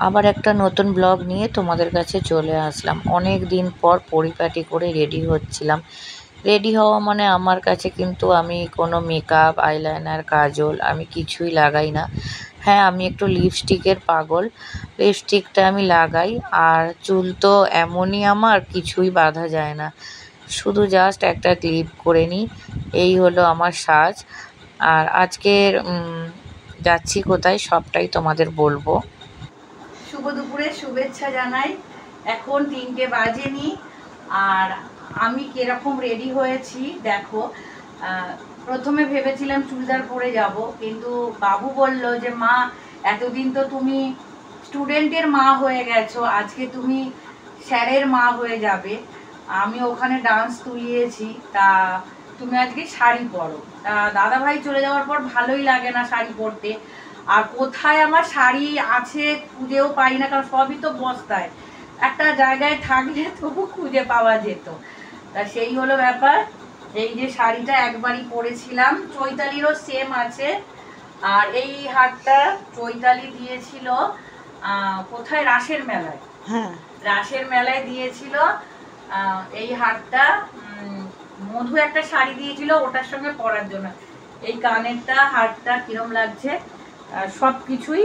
আবার একটা নতুন ব্লগ নিয়ে তোমাদের কাছে চলে আসলাম। অনেক দিন পর পরিপাটি করে রেডি হচ্ছিলাম। রেডি হওয়া মানে আমার কাছে কিন্তু আমি কোনো মেকআপ, আইলাইনার, কাজল আমি কিছুই লাগাই না। হ্যাঁ, আমি একটু লিপস্টিকের পাগল। লিপস্টিকটা আমি লাগাই, আর চুল তো এমনই, আমার কিছুই বাঁধা যায় না, শুধু জাস্ট একটা ক্লিপ করে নিই। এই হলো আমার সাজ। আর আজকের যাচ্ছি কোথায় সবটাই তোমাদের বলবো। শুভ দুপুরের শুভেচ্ছা জানাই। এখন 3টে বাজেনি আর আমি কিরকম রেডি হয়েছি দেখো। প্রথমে ভেবেছিলাম চুড়িদার পরে যাব, কিন্তু বাবু বলল যে মা, এতদিন তো তুমি স্টুডেন্টের মা হয়ে গেছো, আজকে তুমি স্যারের মা হয়ে যাবে। আমি ওখানে ডান্স তুলিয়েছি, তা তুমি আজকে শাড়ি পরো। দাদা ভাই চলে যাওয়ার পর ভালোই লাগে না শাড়ি পরতে। আর কোথায় আমার শাড়ি আছে খুঁজেও পাই না, কারণ সবই তো বস্তায়। একটা জায়গায় থাকলে তবু খুঁজে পাওয়া যেত। তা সেই হলো ব্যাপার। এই যে শাড়িটা একবারই পরেছিলাম, চৈতালিরও সেম আছে। আর এই হারটা চৈতালি দিয়েছিল কোথায়, রাসের মেলায়। হ্যাঁ, রাসের মেলায় দিয়েছিল এই হারটা। মধু একটা শাড়ি দিয়েছিল ওটার সঙ্গে পরার জন্য। এই কানেরটা, হারটা কিরম লাগছে, সব কিছুই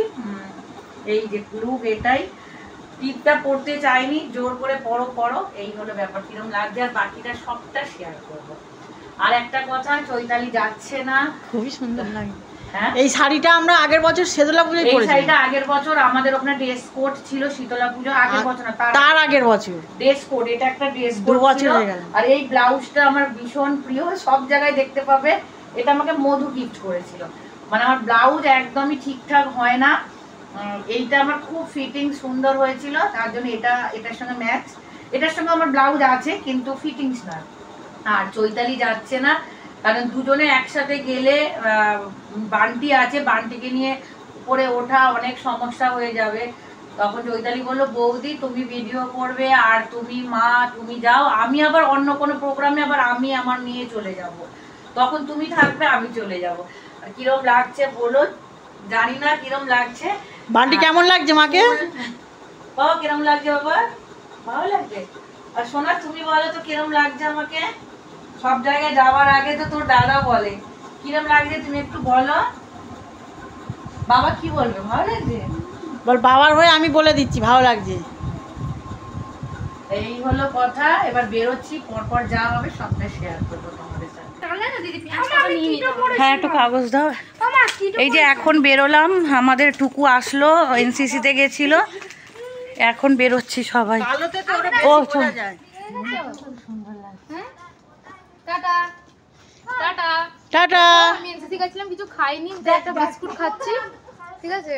এই যে লুক এটাই। টিপটা পড়তে চাইনি, জোর করে পরো পরো, এই হলো ব্যাপার। কিরম লাগছে আর বাকিটা সবটা শেয়ার করব। আর একটা কথা, চৈতালি যাচ্ছে না। খুবই সুন্দর লাগে। হ্যাঁ, এই শাড়িটা আমরা আগের বছর শীতলা পুজোয় পরেছি। এই শাড়িটা আগের বছর আমাদের ওখানে ড্রেস কোড ছিল, শীতলা পুজো আগের বছর না, তার আগের বছর ড্রেস কোড। এটা একটা ড্রেস কোড 2 বছর হয়ে গেল। আর এই ব্লাউজটা আমার ভীষণ প্রিয়, সব জায়গায় দেখতে পাবে। এটা আমাকে মধু গিফট করেছিল। মানে আমার ব্লাউজ একদমই ঠিকঠাক হয় না, এইটা আমার খুব ফিটিং সুন্দর হয়েছিল, তার জন্য এটার সঙ্গে ম্যাচ। এটার সঙ্গে আমার ব্লাউজ আছে কিন্তু ফিটিংস না। আর চৈতালি যাচ্ছে না, কারণ দুজনে একসাথে গেলে বান্টি আছে, বান্টিকে নিয়ে উপরে ওঠা অনেক সমস্যা হয়ে যাবে। তখন চৈতালি বললো, বৌদি তুমি ভিডিও করবে আর তুমি মা তুমি যাও, আমি আবার অন্য কোনো প্রোগ্রামে আবার আমি আমার নিয়ে চলে যাব, তখন তুমি থাকবে আমি চলে যাব। কিরম লাগছে বলো, জানি না কিরম লাগছে। বান্টি কেমন লাগছে মাকে? বাবা কিরম লাগছে? বাবা ভালো লাগছে। আর সোনা তুমি বলো তো কিরম লাগছে আমাকে? সব জায়গায় যাওয়ার আগে তো তোর দাদা বলে কিরম লাগছে, তুমি একটু বলো। বাবা কি বলবে, ভালো লাগছে? বল বাবার হয়ে আমি বলে দিচ্ছি ভালো লাগছে। এই হলো কথা। এবার বেরোচ্ছি, পরপর যা হবে সবটা শেয়ার করবো তোমাদের সাথে। হ্যাঁ, একটু কাগজ দাও। এই যে এখন বেরোলাম, আমাদের টুকু আসলো, এনসিসিতে গেছিল, এখন বেরোচ্ছি সবাই। ও টাটা টাটা টাটা। আমি এনসিসি গেছিলাম, কিছু খাইনি, একটা বিস্কুট খাচ্ছি, ঠিক আছে?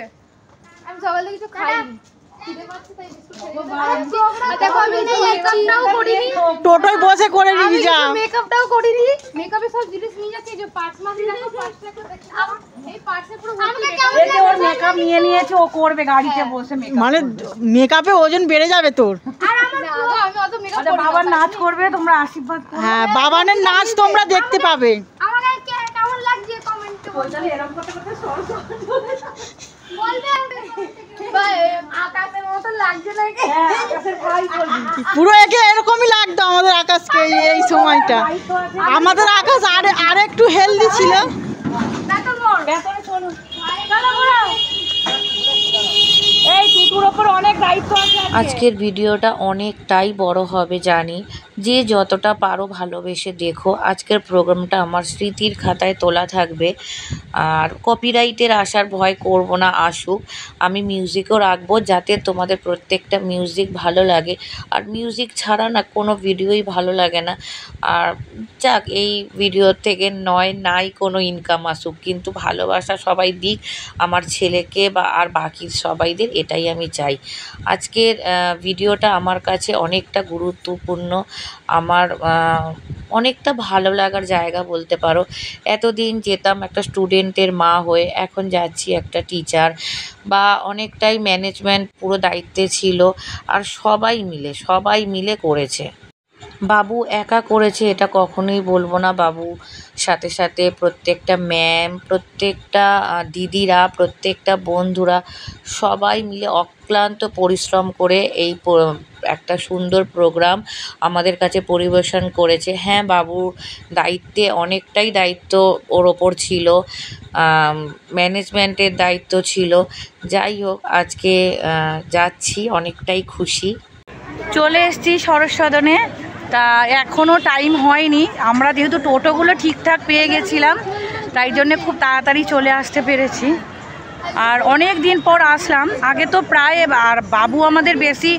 আমি সকালে কিছু খাইনি, খিদে পাচ্ছে তাই বিস্কুট খাচ্ছি। আর দেখো আমি মেকআপটাও করিনি, টোটোয় বসে করে নিয়ে যা। মেকআপটাও করিনি, মেকআপে সব জিনিস নিয়ে যাচ্ছি। যে পার্স মাস দেখো, পার্সটা এই পার্সে পুরো ওর মেকআপ নিয়ে নিয়েছে, ও করবে গাড়িতে বসে মেকআপ। মানে মেকআপে ওজন বেড়ে যাবে তোর। আর আমি অত মেকআপ করি না। বাবার নাচ করবে, তোমরা আশীর্বাদ করো। হ্যাঁ, বাবানের নাচ তোমরা দেখতে পাবে। আমাকে কেমন লাগছে কমেন্টে বলতে। এরকম করতে করতে সর বলবে ভাই আকাশের মতো লাগছে নাকি? আকাশের ভাই বলবি। পুরো একে এরকমই লাগতো আমাদের আকাশকে এই সময়টা। আমাদের আকাশ আর একটু হেলদি ছিল। দেখো মোর ভেতরে চলো। চলো বড় এই টুটুর ওপর অনেক দায়িত্ব আছে। আজকের ভিডিওটা অনেকটাই বড় হবে জানি, যে যতটা পারো ভালোবেসে দেখো। আজকের প্রোগ্রামটা আমার স্মৃতির খাতায় তোলা থাকবে, আর কপিরাইটের আসার ভয় করব না, আসুক। আমি মিউজিকও রাখবো, যাতে তোমাদের প্রত্যেকটা মিউজিক ভালো লাগে। আর মিউজিক ছাড়া না কোনো ভিডিওই ভালো লাগে না। আর যাক, এই ভিডিও থেকে নাই কোনো ইনকাম আসুক, কিন্তু ভালোবাসা সবাই দিক আমার ছেলেকে বা আর বাকি সবাইদের, এটাই আমি চাই। আজকের ভিডিওটা আমার কাছে অনেকটা গুরুত্বপূর্ণ, আমার অনেকটা ভালো লাগার জায়গা বলতে পারো। এতদিন যেতাম একটা স্টুডেন্টের মা হয়ে, এখন যাচ্ছি একটা টিচার, বা অনেকটাই ম্যানেজমেন্ট পুরো দায়িত্বে ছিল, আর সবাই মিলে করেছে। বাবু একা করেছে এটা কখনোই বলবো না, বাবু সাথে সাথে প্রত্যেকটা ম্যাম, প্রত্যেকটা দিদিরা, প্রত্যেকটা বন্ধুরা সবাই মিলে অক্লান্ত পরিশ্রম করে এই একটা সুন্দর প্রোগ্রাম আমাদের কাছে পরিবেশন করেছে। হ্যাঁ, বাবুর দায়িত্বে অনেকটাই দায়িত্ব ওর ওপর ছিল, ম্যানেজমেন্টের দায়িত্ব ছিল। যাই হোক, আজকে যাচ্ছি, অনেকটাই খুশি। চলে এসেছি সরোজ সদনে। তা এখনও টাইম হয়নি, আমরা যেহেতু টোটোগুলো ঠিকঠাক পেয়ে গেছিলাম তাই জন্যে খুব তাড়াতাড়ি চলে আসতে পেরেছি। আর অনেক দিন পর আসলাম, আগে তো প্রায়, আর বাবু আমাদের বেশি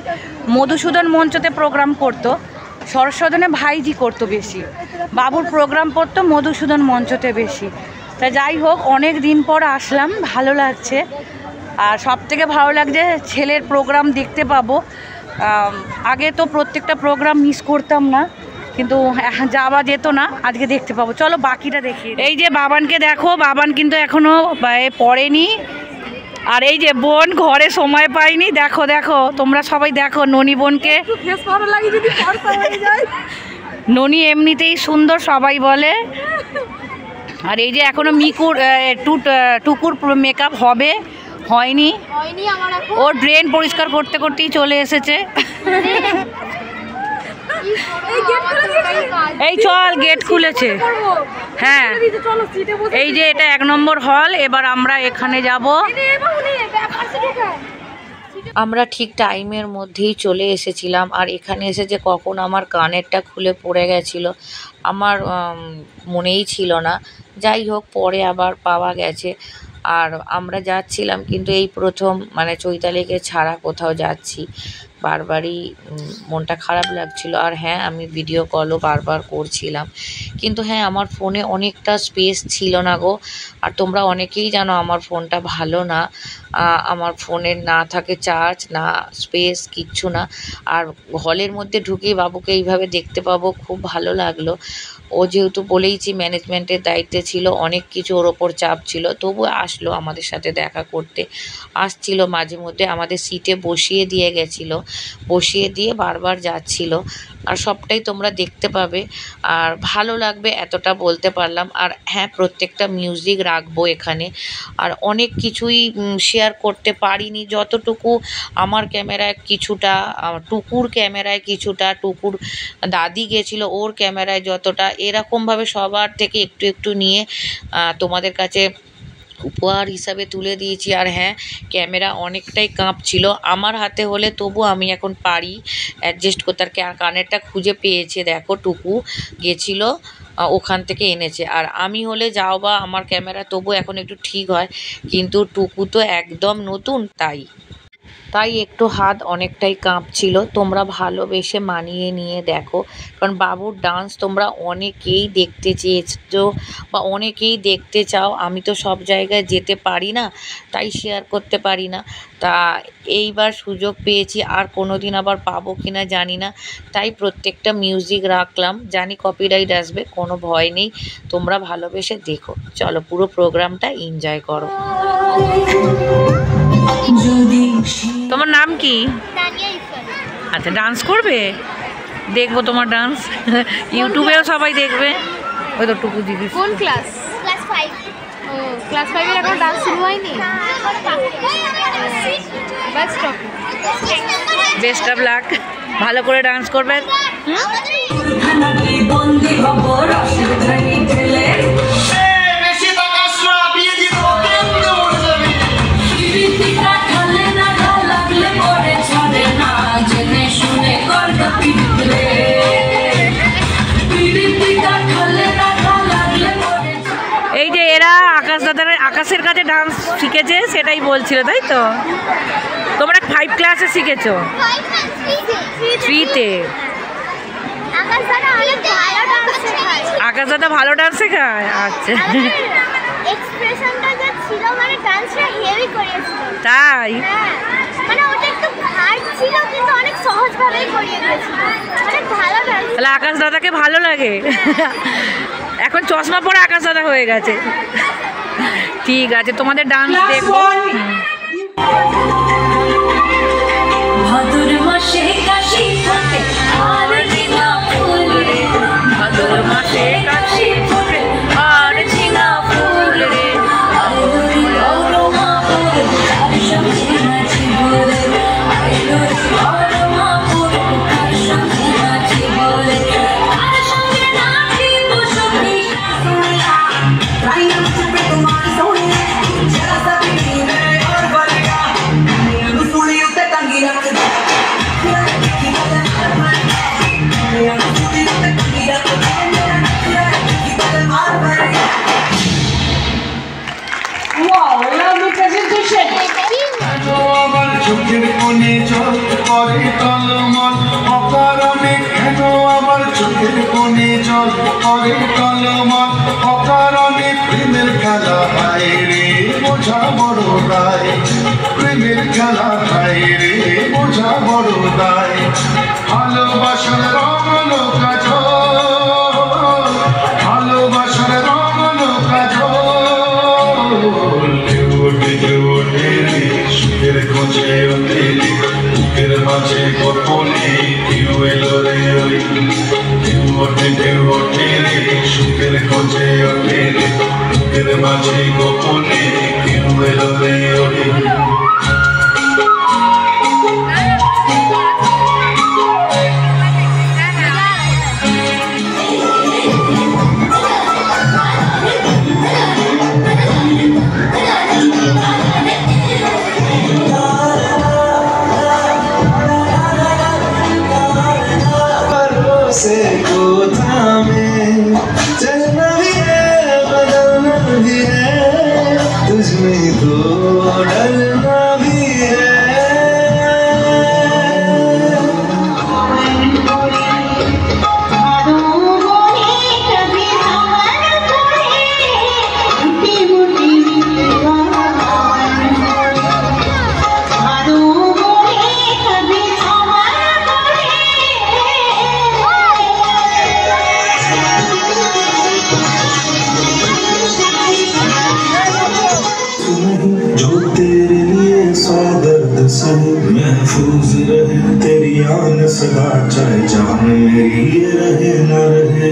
মধুসূদন মঞ্চতে প্রোগ্রাম করতো, সরোজ সদনে ভাইজি করতো বেশি, বাবুর প্রোগ্রাম করতো মধুসূদন মঞ্চতে বেশি। তা যাই হোক, অনেক দিন পর আসলাম, ভালো লাগছে। আর সবথেকে ভালো লাগছে ছেলের প্রোগ্রাম দেখতে পাবো। আগে তো প্রত্যেকটা প্রোগ্রাম মিস করতাম না, কিন্তু যাওয়া যেত না, আজকে দেখতে পাবো। চলো বাকিটা দেখি। এই যে বাবানকে দেখো, বাবান কিন্তু এখনো পড়েনি। আর এই যে বোন ঘরে সময় পাইনি, দেখো দেখো তোমরা সবাই দেখো ননি বোনকে। ননি এমনিতেই সুন্দর সবাই বলে। আর এই যে এখনো মিকুর টুকুর মেকআপ হবে, হয়নি, ওর ড্রেন পরিষ্কার করতে করতেই চলে এসেছে। এই চল, গেট খুলেছে। হ্যাঁ, এই যে এটা 1 নম্বর হল, এবার আমরা এখানে যাব। আমরা ঠিক টাইমের মধ্যেই চলে এসেছিলাম। আর এখানে এসে যে কখন আমার কানেরটা খুলে পড়ে গেছিলো আমার মনেই ছিল না। যাই হোক, পরে আবার পাওয়া গেছে। আর আমরা যাচ্ছিলাম, কিন্তু এই প্রথম মানে চৈতালিকে ছাড়া কোথাও যাচ্ছি, বারবারই মনটা খারাপ লাগছিল। আর হ্যাঁ, আমি ভিডিও কলও বারবার করছিলাম, কিন্তু হ্যাঁ, আমার ফোনে অনেকটা স্পেস ছিল না গো। আর তোমরা অনেকেই জানো আমার ফোনটা ভালো না, আমার ফোনের না থাকে চার্জ, না স্পেস, কিচ্ছু না। আর হলের মধ্যে ঢুকেই বাবুকে এইভাবে দেখতে পাবো, খুব ভালো লাগলো। ও যেহেতু বলেইছি ম্যানেজমেন্টের দায়িত্বে ছিল, অনেক কিছু ওর ওপর চাপ ছিল, তবু আসলো আমাদের সাথে দেখা করতে। আসছিল মাঝে মধ্যে, আমাদের সিটে বসিয়ে দিয়ে গেছিলো, বসিয়ে দিয়ে বারবার যাচ্ছিল। আর সবটাই তোমরা দেখতে পাবে, আর ভালো লাগবে এতটা বলতে পারলাম। আর হ্যাঁ, প্রত্যেকটা মিউজিক রাখবো এখানে। আর অনেক কিছুই শেয়ার করতে পারিনি, যতটুকু আমার ক্যামেরায় কিছুটা, টুকুর ক্যামেরায় কিছুটা, টুকুর দাদি গেছিল ওর ক্যামেরায় যতটা, এরকমভাবে সবার থেকে একটু একটু নিয়ে তোমাদের কাছে উপহার হিসাবে তুলে দিয়েছি। আর হ্যাঁ, ক্যামেরা অনেকটাই কাঁপছিল আমার হাতে হলে, তবু আমি এখন পারি অ্যাডজাস্ট করতে। আর কানেরটা খুঁজে পেয়েছে, দেখো টুকু গেছিল ওখান থেকে এনেছে। আর আমি হলে যাও বা আমার ক্যামেরা তবু এখন একটু ঠিক হয়, কিন্তু টুকু তো একদম নতুন, তাই একটু হাত অনেকটাই কাঁপছিল। তোমরা ভালোবেসে মানিয়ে নিয়ে দেখো, কারণ বাবুর ডান্স তোমরা অনেকেই দেখতে চেয়েছো বা অনেকেই দেখতে চাও। আমি তো সব জায়গায় যেতে পারি না, তাই শেয়ার করতে পারি না। তা এইবার সুযোগ পেয়েছি, আর কোনো দিন আবার পাবো কি না জানি না, তাই প্রত্যেকটা মিউজিক রাখলাম। জানি কপিরাইট আসবে, কোনো ভয় নেই, তোমরা ভালোবেসে দেখো। চলো পুরো প্রোগ্রামটা এনজয় করো। তোমার নাম কি? আচ্ছা, ডান্স করবে? দেখবো তোমার ডান্স, ইউটিউবেও সবাই দেখবে। ওই তো টুকু দিদি। কোন ক্লাস? ক্লাস 5। ও, ক্লাস 5 এর এখন ডান্স শুরু হয়নি? বেস্ট অফ লাক, ভালো করে ডান্স করবেন। এই যে এরা আকাশের কাছে ডান্স শিখেছে, সেটাই বলছিল, তাই তো? তোমরা 5 ক্লাসে শিখেছো? 3-তে। আকাশ দাদা ভালো ডান্স শেখায়? আচ্ছা, তাই? তাহলে আকাশ দাদাকে ভালো লাগে। এখন চশমা পরে আকাশ দাদা হয়ে গেছে। ঠিক আছে, তোমাদের ডান্স দেখবো। ভাদর মাসে কাশি থাকে আর দিনা ফুল চোখের কোণে জল করে টলমল অকারণে কেন আমার চোখের কোণে জল করে টলমল অকারণে প্রেমের খেলা হায় রে বোঝা বড় দায় প্রেমের খেলা হায় রে বোঝা বড় দায় ভালোবাসার রঙ কাজল ভালোবাসার রঙ কাজল সুখের খোঁজে ওঠে বুকের মাঝে গোপনে কেউ এলো রে ওই কেউ ওঠে রে সুখের খোঁজে ওঠে বুকের মাঝে গোপনে কেউ এলো রে ওই से को थामे चलना भी है बदलना भी है तुझमें तो डरना भी है महफूज रहे तेरी आन सदा चाहे जान मेरी ये रहे न रहे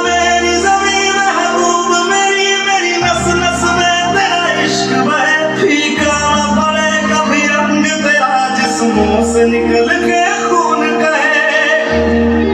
मेरी ज़मीं महबूब मेरी मेरी नस नस में तेरा इश्क बहे फीका न पड़े कभी रंग तेरा जिस्मों से निकल के खून कहे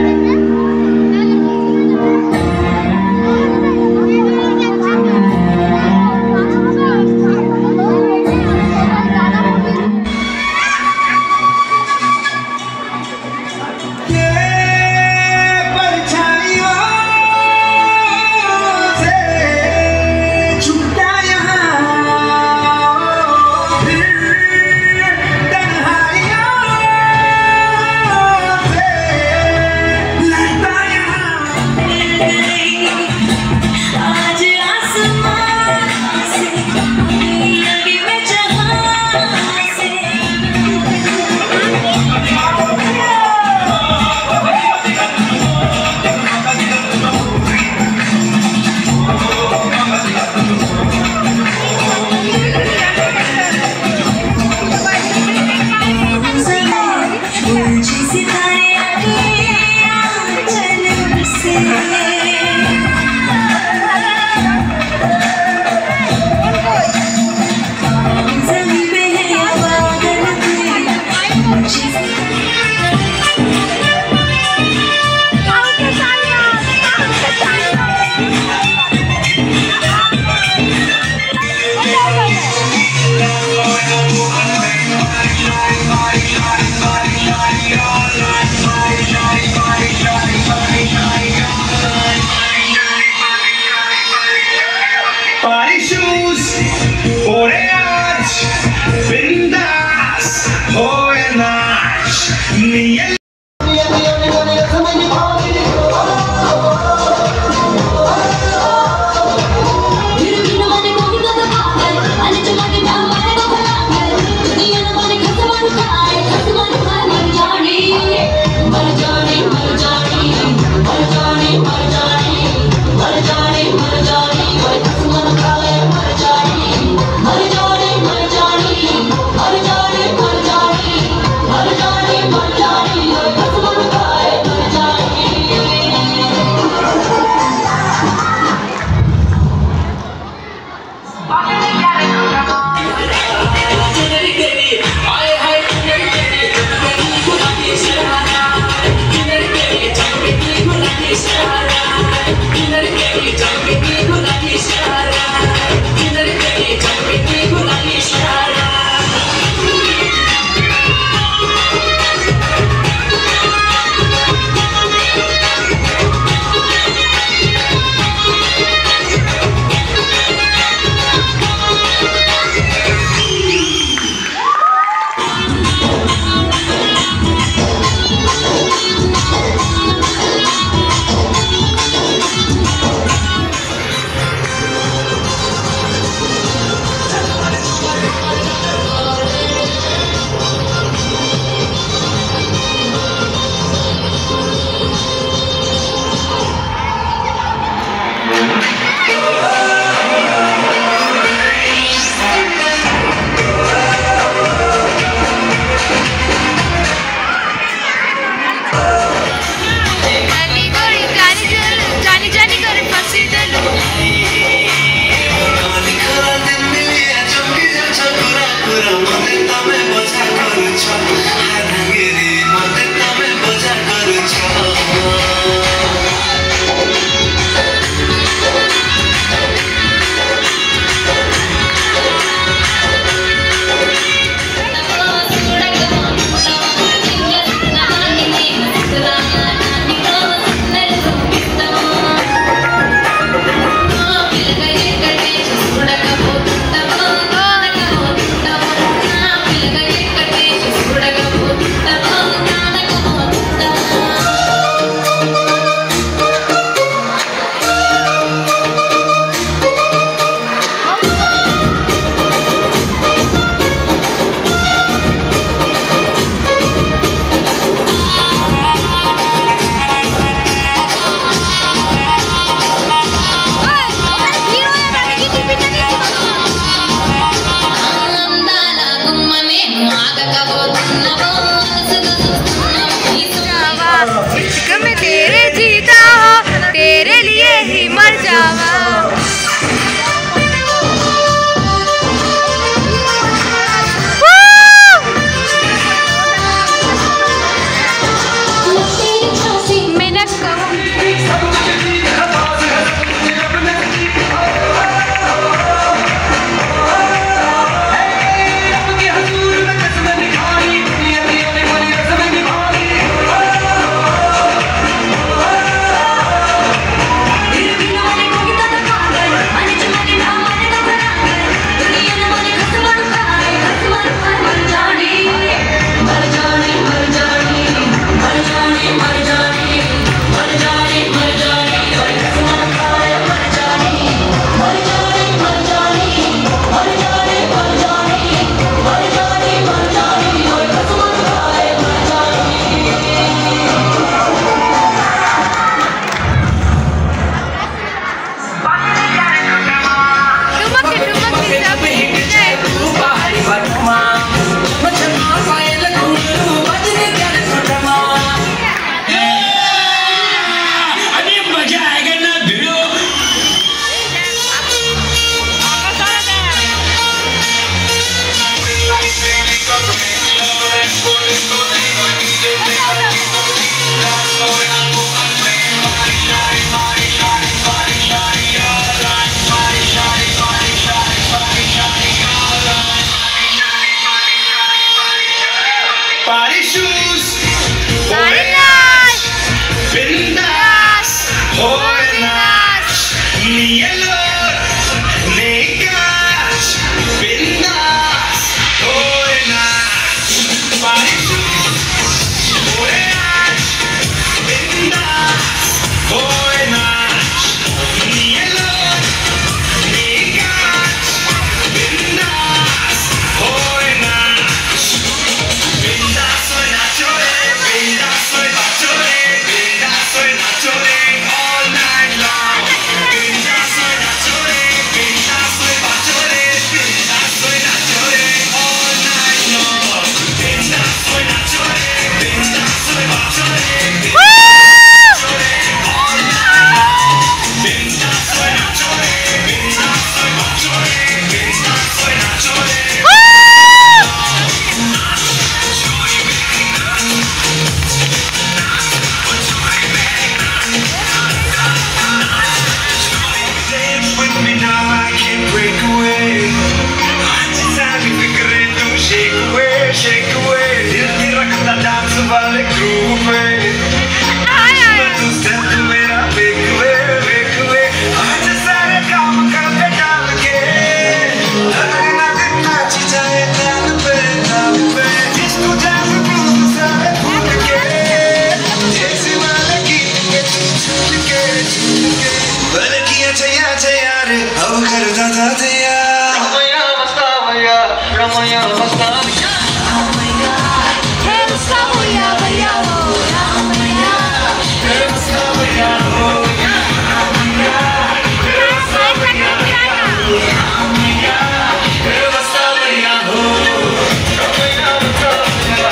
shoes, bindas, hoenas, nielor, negas, bindas, hoenas, party shoes, hoenas, bindas, hoenas, nielor, negas, bindas, hoenas, bindas soy nachore, bindas soy bachore, bindas soy nachore all night long. Bindas soy nachore, bindas soy bachore, bindas soy nachore all night long. Bindas soy nachore, bindas soy bachore, bindas soy all night long. Bindas soy nachore, bindas soy bachore, bindas soy nachore. Dance with me now, I can't break away. Antisani fikre tu shake away, shake away. Dil ki rakhta dance wale groove pe. Tu step mera wake away, wake away. Aaj sare kaam kar pe dal ke. Lagna de naach jaye dal pe, disco jazz blues sare bhul ke. Jaise wale geet ke chul ke. Balakiya chaya chaya re, ab karta tha taya. Ramaya mastavaya, Ramaya mastavaya. Hey mastavaya, bhaiya ho, Ramaya. Hey mastavaya ho, Ramaya. Hey mastavaya ho, Ramaya. Hey mastavaya ho, Ramaya mastavaya.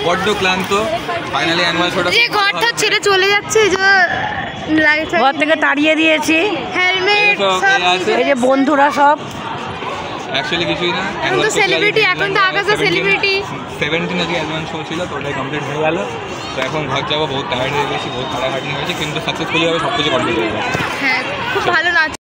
বড্ড ক্লান্ত finally annual শোটা যে ঘরটা ছেড়ে চলে যাচ্ছে যে লাগছে ঘর থেকে তাড়িয়ে দিয়েছি। হেলমেট এই যে বন্ধুরা সব অ্যাকচুয়ালি কিছুই না এখন তো সেলিব্রিটি, এখন তো আকাশে সেলিব্রিটি। 17 আজকে অ্যানুয়াল শো ছিল তো ওটাই কমপ্লিট হয়ে গেল। তো এখন ঘর যাবো, বহুত টায়ার্ড হয়ে গেছি, বহুত খাটাখাটনি হয়েছে, কিন্তু সাকসেসফুলি ভাবে সব কিছু কমপ্লিট হয়ে গেছে। হ্যাঁ খুব ভালো নাচ।